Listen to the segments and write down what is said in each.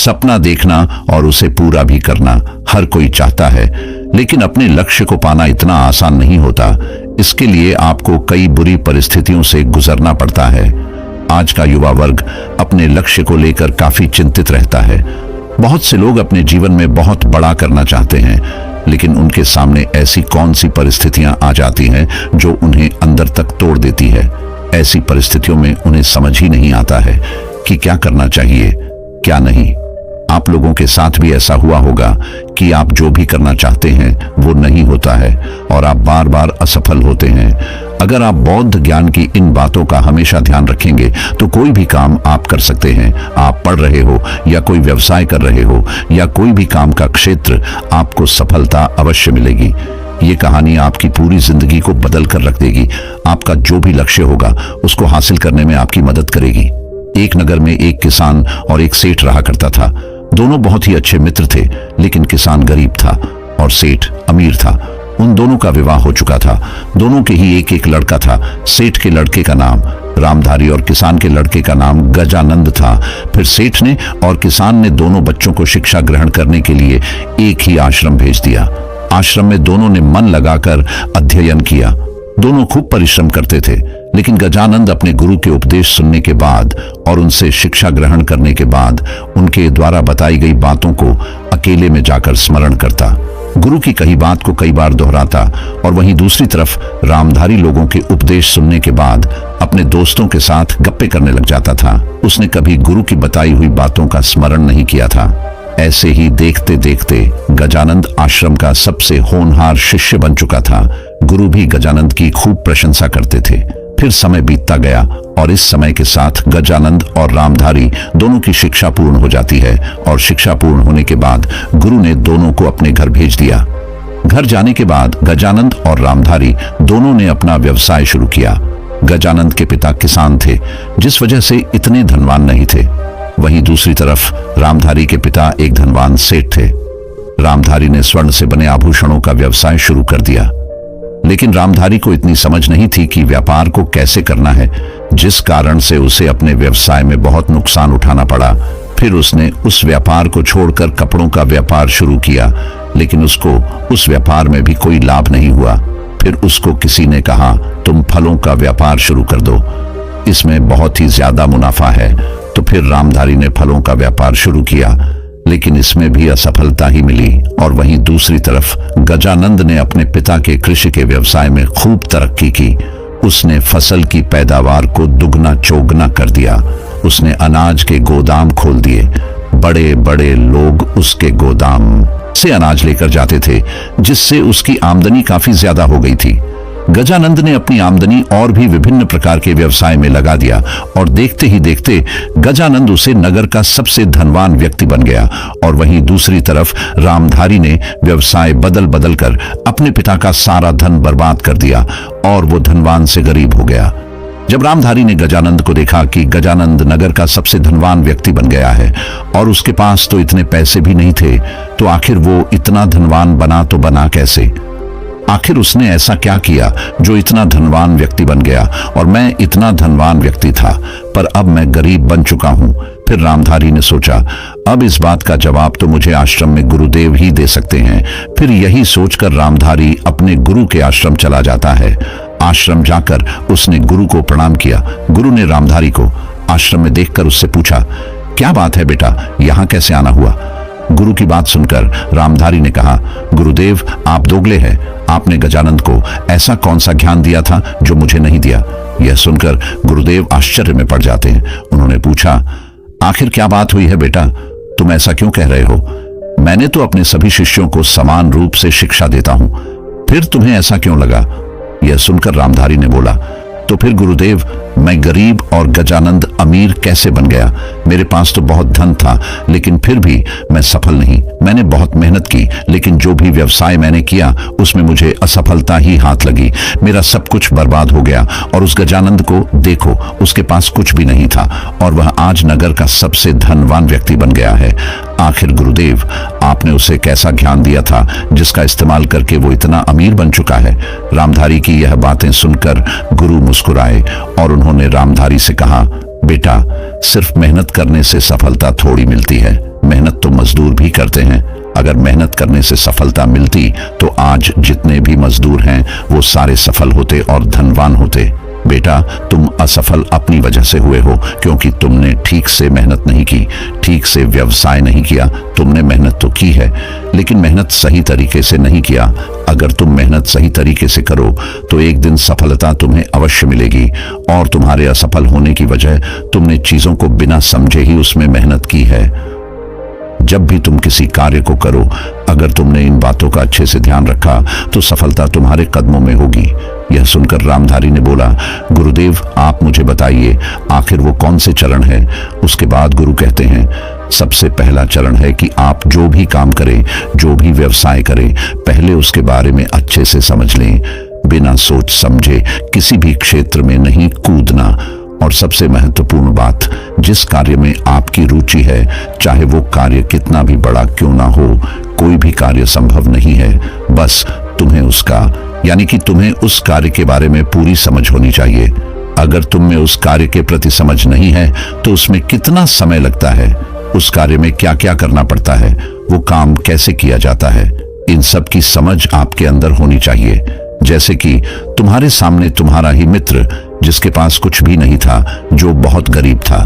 सपना देखना और उसे पूरा भी करना हर कोई चाहता है, लेकिन अपने लक्ष्य को पाना इतना आसान नहीं होता। इसके लिए आपको कई बुरी परिस्थितियों से गुजरना पड़ता है। आज का युवा वर्ग अपने लक्ष्य को लेकर काफी चिंतित रहता है। बहुत से लोग अपने जीवन में बहुत बड़ा करना चाहते हैं, लेकिन उनके सामने ऐसी कौन सी परिस्थितियां आ जाती हैं जो उन्हें अंदर तक तोड़ देती है। ऐसी परिस्थितियों में उन्हें समझ ही नहीं आता है कि क्या करना चाहिए, क्या नहीं। आप लोगों के साथ भी ऐसा हुआ होगा कि आप जो भी करना चाहते हैं वो नहीं होता है और आप बार बार असफल होते हैं। अगर आप बौद्ध ज्ञान की इन बातों का हमेशा ध्यान रखेंगे तो कोई भी काम आप कर सकते हैं। आप पढ़ रहे हो या कोई व्यवसाय कर रहे हो या कोई भी काम का क्षेत्र, आपको सफलता अवश्य मिलेगी। ये कहानी आपकी पूरी जिंदगी को बदल कर रख देगी। आपका जो भी लक्ष्य होगा उसको हासिल करने में आपकी मदद करेगी। एक नगर में एक किसान और एक सेठ रहा करता था। दोनों बहुत ही अच्छे मित्र थे, लेकिन किसान गरीब था और सेठ अमीर था। उन दोनों का विवाह हो चुका था। दोनों के ही एक एक लड़का था। सेठ के लड़के का नाम रामधारी और किसान के लड़के का नाम गजानंद था। फिर सेठ ने और किसान ने दोनों बच्चों को शिक्षा ग्रहण करने के लिए एक ही आश्रम भेज दिया। आश्रम में दोनों ने मन लगाकर अध्ययन किया। दोनों खूब परिश्रम करते थे, लेकिन गजानंद अपने गुरु के उपदेश सुनने के बाद और उनसे शिक्षा ग्रहण करने के बाद उनके द्वारा बताई गई बातों को अकेले में जाकर स्मरण करता, गुरु की कही बात को कई बार दोहराता। और वहीं दूसरी तरफ रामधारी लोगों के उपदेश सुनने के बाद अपने दोस्तों के साथ गप्पे करने लग जाता था। उसने कभी गुरु की बताई हुई बातों का स्मरण नहीं किया था। ऐसे ही देखते देखते गजानंद आश्रम का सबसे होनहार शिष्य बन चुका था। गुरु भी गजानंद की खूब प्रशंसा करते थे। फिर समय बीतता गया और इस समय के साथ गजानंद और रामधारी दोनों की शिक्षा पूर्ण हो जाती है और शिक्षा पूर्ण होने के बाद गुरु ने दोनों को अपने घर भेज दिया। घर जाने के बाद गजानंद और रामधारी दोनों ने अपना व्यवसाय शुरू किया। गजानंद के पिता किसान थे, जिस वजह से इतने धनवान नहीं थे। वहीं दूसरी तरफ रामधारी के पिता एक धनवान सेठ थे। रामधारी ने स्वर्ण से बने आभूषणों का व्यवसाय शुरू कर दिया, लेकिन रामधारी को इतनी समझ नहीं थी कि व्यापार को कैसे करना है, जिस कारण से उसे अपने व्यवसाय में बहुत नुकसान उठाना पड़ा। फिर उसने उस व्यापार को छोड़कर कपड़ों का व्यापार शुरू किया, लेकिन उसको उस व्यापार में भी कोई लाभ नहीं हुआ। फिर उसको किसी ने कहा, तुम फलों का व्यापार शुरू कर दो, इसमें बहुत ही ज्यादा मुनाफा है। तो फिर रामधारी ने फलों का व्यापार शुरू किया, लेकिन इसमें भी असफलता ही मिली। और वहीं दूसरी तरफ गजानंद ने अपने पिता के कृषि के व्यवसाय में खूब तरक्की की। उसने फसल की पैदावार को दुगना चौगुना कर दिया। उसने अनाज के गोदाम खोल दिए। बड़े बड़े लोग उसके गोदाम से अनाज लेकर जाते थे, जिससे उसकी आमदनी काफी ज्यादा हो गई थी। गजानंद ने अपनी आमदनी और भी विभिन्न प्रकार के व्यवसाय में लगा दिया और देखते ही देखते गजानंद उसे नगर का सबसे धनवान व्यक्ति बन गया। और वहीं दूसरी तरफ रामधारी ने व्यवसाय बदल बदल कर अपने पिता का सारा धन बर्बाद कर दिया और वो धनवान से गरीब हो गया। जब रामधारी ने गजानंद को देखा कि गजानंद नगर का सबसे धनवान व्यक्ति बन गया है और उसके पास तो इतने पैसे भी नहीं थे, तो आखिर वो इतना धनवान बना तो बना कैसे? आखिर उसने ऐसा क्या किया जो इतना धनवान व्यक्ति बन गया? और मैं इतना धनवान व्यक्ति था, पर अब मैं गरीब बन चुका हूं। फिर रामधारी ने सोचा, अब इस बात का जवाब तो मुझे आश्रम में गुरुदेव ही दे सकते हैं। फिर यही सोचकर रामधारी अपने गुरु के आश्रम चला जाता है। आश्रम जाकर उसने गुरु को प्रणाम किया। गुरु ने रामधारी को आश्रम में देखकर उससे पूछा, क्या बात है बेटा, यहाँ कैसे आना हुआ? गुरु की बात सुनकर रामधारी ने कहा, गुरुदेव आप दोगले हैं। आपने गजानंद को ऐसा कौन सा ज्ञान दिया था जो मुझे नहीं दिया? यह सुनकर गुरुदेव आश्चर्य में पड़ जाते हैं। उन्होंने पूछा, आखिर क्या बात हुई है बेटा, तुम ऐसा क्यों कह रहे हो? मैंने तो अपने सभी शिष्यों को समान रूप से शिक्षा देता हूं, फिर तुम्हें ऐसा क्यों लगा? यह सुनकर रामधारी ने बोला, तो फिर गुरुदेव मैं गरीब और गजानंद अमीर कैसे बन गया? मेरे पास तो बहुत धन था, लेकिन फिर भी मैं सफल नहीं। मैंने बहुत मेहनत की, लेकिन जो भी व्यवसाय मैंने किया उसमें मुझे असफलता ही हाथ लगी। मेरा सब कुछ बर्बाद हो गया। और उस गजानंद को देखो, उसके पास कुछ भी नहीं था और वह आज नगर का सबसे धनवान व्यक्ति बन गया है। आखिर गुरुदेव आपने उसे कैसा ज्ञान दिया था जिसका इस्तेमाल करके वो इतना अमीर बन चुका है? रामधारी की यह बातें सुनकर गुरु मुस्कुराए और उन्होंने रामधारी से कहा, बेटा सिर्फ मेहनत करने से सफलता थोड़ी मिलती है। मेहनत तो मजदूर भी करते हैं। अगर मेहनत करने से सफलता मिलती तो आज जितने भी मजदूर हैं वो सारे सफल होते और धनवान होते। बेटा, तुम असफल अपनी वजह से हुए हो, क्योंकि तुमने ठीक से मेहनत नहीं की, ठीक से व्यवसाय नहीं किया। तुमने मेहनत तो की है, लेकिन मेहनत सही तरीके से नहीं किया। अगर तुम मेहनत सही तरीके से करो तो एक दिन सफलता तुम्हें अवश्य मिलेगी। और तुम्हारे असफल होने की वजह तुमने चीजों को बिना समझे ही उसमें मेहनत की है। जब भी तुम किसी कार्य को करो, अगर तुमने इन बातों का अच्छे से ध्यान रखा तो सफलता तुम्हारे कदमों में होगी। यह सुनकर रामधारी ने बोला, गुरुदेव आप मुझे बताइए आखिर वो कौन से चरण है। उसके बाद गुरु कहते हैं, सबसे पहला चरण है कि आप जो भी काम करें, जो भी व्यवसाय करें, पहले उसके बारे में अच्छे से समझ लें। बिना सोच समझे किसी भी क्षेत्र में नहीं कूदना। और सबसे महत्वपूर्ण बात, जिस कार्य में आपकी रुचि है, चाहे वो कार्य कितना भी बड़ा क्यों ना हो, कोई भी कार्य संभव नहीं है। बस तुम्हें उसका, यानी कि तुम्हें उस कार्य के बारे में पूरी समझ होनी चाहिए। अगर तुम में उस कार्य के प्रति समझ नहीं है तो उसमें कितना समय लगता है, उस कार्य में क्या क्या करना पड़ता है, वो काम कैसे किया जाता है, इन सब की समझ आपके अंदर होनी चाहिए। जैसे कि तुम्हारे सामने तुम्हारा ही मित्र, जिसके पास कुछ भी नहीं था, जो बहुत गरीब था,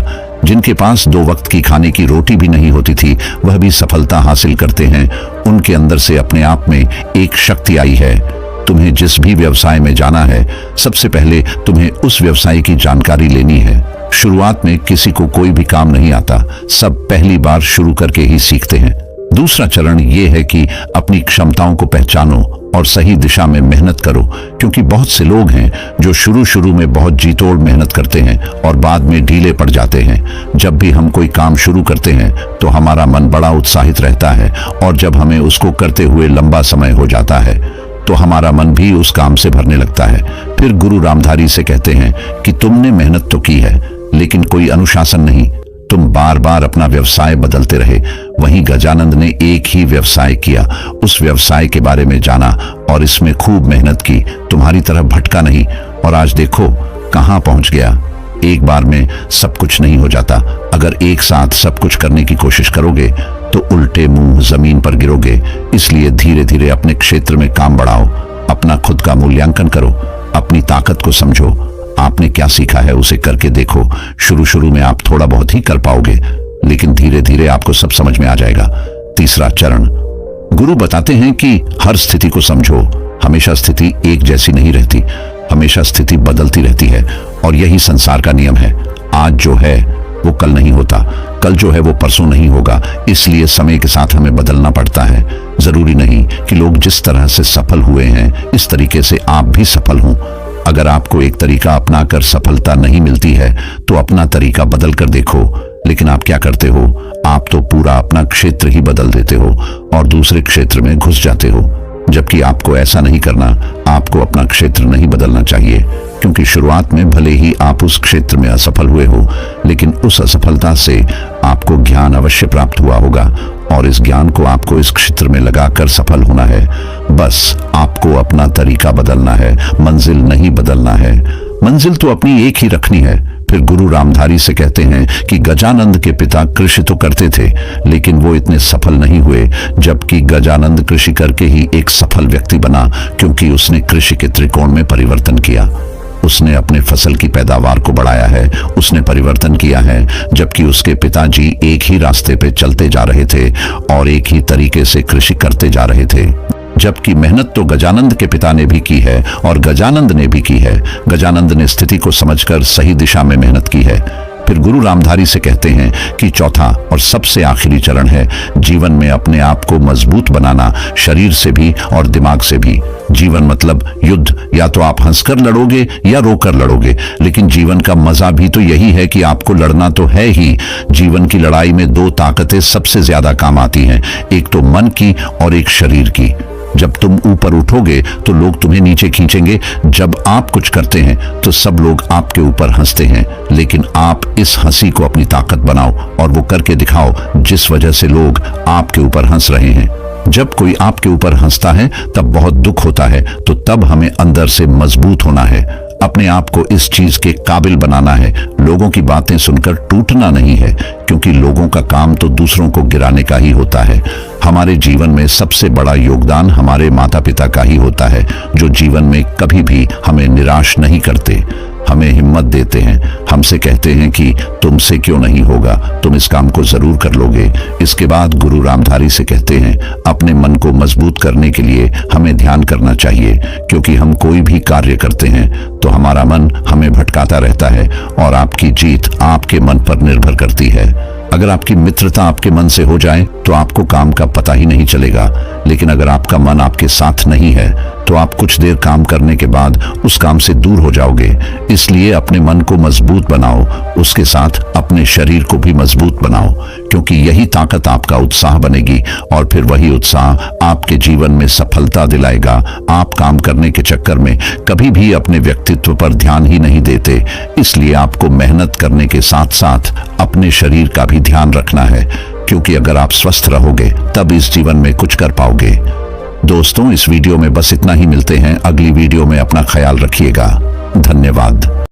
जिनके पास 2 वक्त की खाने की रोटी भी नहीं होती थी, वह भी सफलता हासिल करते हैं। उनके अंदर से अपने आप में एक शक्ति आई है। तुम्हें जिस भी व्यवसाय में जाना है, सबसे पहले तुम्हें उस व्यवसाय की जानकारी लेनी है। शुरुआत में किसी को कोई भी काम नहीं आता, सब पहली बार शुरू करके ही सीखते हैं। दूसरा चरण यह है कि अपनी क्षमताओं को पहचानो और सही दिशा में मेहनत करो, क्योंकि बहुत से लोग हैं जो शुरू में बहुत जी तोड़ मेहनत करते हैं और बाद में ढीले पड़ जाते हैं। जब भी हम कोई काम शुरू करते हैं तो हमारा मन बड़ा उत्साहित रहता है, और जब हमें उसको करते हुए लंबा समय हो जाता है तो हमारा मन भी उस काम से भरने लगता है। फिर गुरु रामधारी से कहते हैं कि तुमने मेहनत तो की है, लेकिन कोई अनुशासन नहीं। तुम बार बार अपना व्यवसाय बदलते रहे। वहीं गजानंद ने एक ही व्यवसाय किया, उस व्यवसाय के बारे में जाना और इसमें खूब मेहनत की, तुम्हारी तरह भटका नहीं, और आज देखो कहां पहुंच गया। एक बार में सब कुछ नहीं हो जाता। अगर एक साथ सब कुछ करने की कोशिश करोगे तो उल्टे मुंह जमीन पर गिरोगे। इसलिए धीरे धीरे अपने क्षेत्र में काम बढ़ाओ, अपना खुद का मूल्यांकन करो, अपनी ताकत को समझो। आपने क्या सीखा है उसे करके देखो। शुरू में आप थोड़ा बहुत ही कर पाओगे, लेकिन धीरे धीरे आपको सब समझ में आ जाएगा। तीसरा चरण, गुरु बताते हैं कि हर स्थिति को समझो। हमेशा स्थिति एक जैसी नहीं रहती, हमेशा स्थिति बदलती रहती है, और यही संसार का नियम है। आज जो है वो कल नहीं होता, कल जो है वो परसों नहीं होगा। इसलिए समय के साथ हमें बदलना पड़ता है। जरूरी नहीं कि लोग जिस तरह से सफल हुए हैं इस तरीके से आप भी सफल हों। अगर आपको एक तरीका अपनाकर सफलता नहीं मिलती है तो अपना तरीका बदल कर देखो। लेकिन आप क्या करते हो, आप तो पूरा अपना क्षेत्र ही बदल देते हो और दूसरे क्षेत्र में घुस जाते हो, जबकि आपको ऐसा नहीं करना। आपको अपना क्षेत्र नहीं बदलना चाहिए, क्योंकि शुरुआत में भले ही आप उस क्षेत्र में असफल हुए हो, लेकिन उस असफलता से आपको ज्ञान अवश्य प्राप्त हुआ होगा, और इस ज्ञान को आपको इस क्षेत्र में लगाकर सफल होना है। बस आपको अपना तरीका बदलना है, मंजिल नहीं बदलना है। मंजिल तो अपनी एक ही रखनी है। फिर गुरु रामधारी से कहते हैं कि गजानंद के पिता कृषि तो करते थे, लेकिन वो इतने सफल नहीं हुए, जबकि गजानंद कृषि करके ही एक सफल व्यक्ति बना, क्योंकि उसने कृषि के त्रिकोण में परिवर्तन किया। उसने अपने फसल की पैदावार को बढ़ाया है, उसने परिवर्तन किया है, जबकि उसके पिताजी एक ही रास्ते पे चलते जा रहे थे और एक ही तरीके से कृषि करते जा रहे थे। जबकि मेहनत तो गजानंद के पिता ने भी की है और गजानंद ने भी की है। गजानंद ने स्थिति को समझकर सही दिशा में मेहनत की है। फिर गुरु रामधारी से कहते हैं कि चौथा और सबसे आखिरी चरण है जीवन में अपने आप को मजबूत बनाना, शरीर से भी और दिमाग से भी। जीवन मतलब युद्ध, या तो आप हंसकर लड़ोगे या रोकर लड़ोगे, लेकिन जीवन का मजा भी तो यही है कि आपको लड़ना तो है ही। जीवन की लड़ाई में 2 ताकतें सबसे ज्यादा काम आती हैं, एक तो मन की और एक शरीर की। जब तुम ऊपर उठोगे तो लोग तुम्हें नीचे खींचेंगे। जब आप कुछ करते हैं तो सब लोग आपके ऊपर हंसते हैं, लेकिन आप इस हंसी को अपनी ताकत बनाओ और वो करके दिखाओ जिस वजह से लोग आपके ऊपर हंस रहे हैं। जब कोई आपके ऊपर हंसता है तब बहुत दुख होता है, तो तब हमें अंदर से मजबूत होना है। अपने आप को इस चीज के काबिल बनाना है। लोगों की बातें सुनकर टूटना नहीं है, क्योंकि लोगों का काम तो दूसरों को गिराने का ही होता है। हमारे जीवन में सबसे बड़ा योगदान हमारे माता पिता का ही होता है, जो जीवन में कभी भी हमें निराश नहीं करते, हमें हिम्मत देते हैं, हमसे कहते हैं कि तुमसे क्यों नहीं होगा, तुम इस काम को जरूर कर लोगे। इसके बाद गुरु रामधारी से कहते हैं, अपने मन को मजबूत करने के लिए हमें ध्यान करना चाहिए, क्योंकि हम कोई भी कार्य करते हैं तो हमारा मन हमें भटकाता रहता है और आपकी जीत आपके मन पर निर्भर करती है। अगर आपकी मित्रता आपके मन से हो जाए तो आपको काम का पता ही नहीं चलेगा, लेकिन अगर आपका मन आपके साथ नहीं है तो आप कुछ देर काम करने के बाद उस काम से दूर हो जाओगे। इसलिए अपने मन को मजबूत बनाओ, उसके साथ अपने शरीर को भी मजबूत बनाओ, क्योंकि यही ताकत आपका उत्साह बनेगी और फिर वही उत्साह आपके जीवन में सफलता दिलाएगा। आप काम करने के चक्कर में कभी भी अपने व्यक्तित्व पर ध्यान ही नहीं देते, इसलिए आपको मेहनत करने के साथ साथ अपने शरीर का भी ध्यान रखना है, क्योंकि अगर आप स्वस्थ रहोगे तब इस जीवन में कुछ कर पाओगे। दोस्तों, इस वीडियो में बस इतना ही। मिलते हैं अगली वीडियो में। अपना ख्याल रखिएगा। धन्यवाद।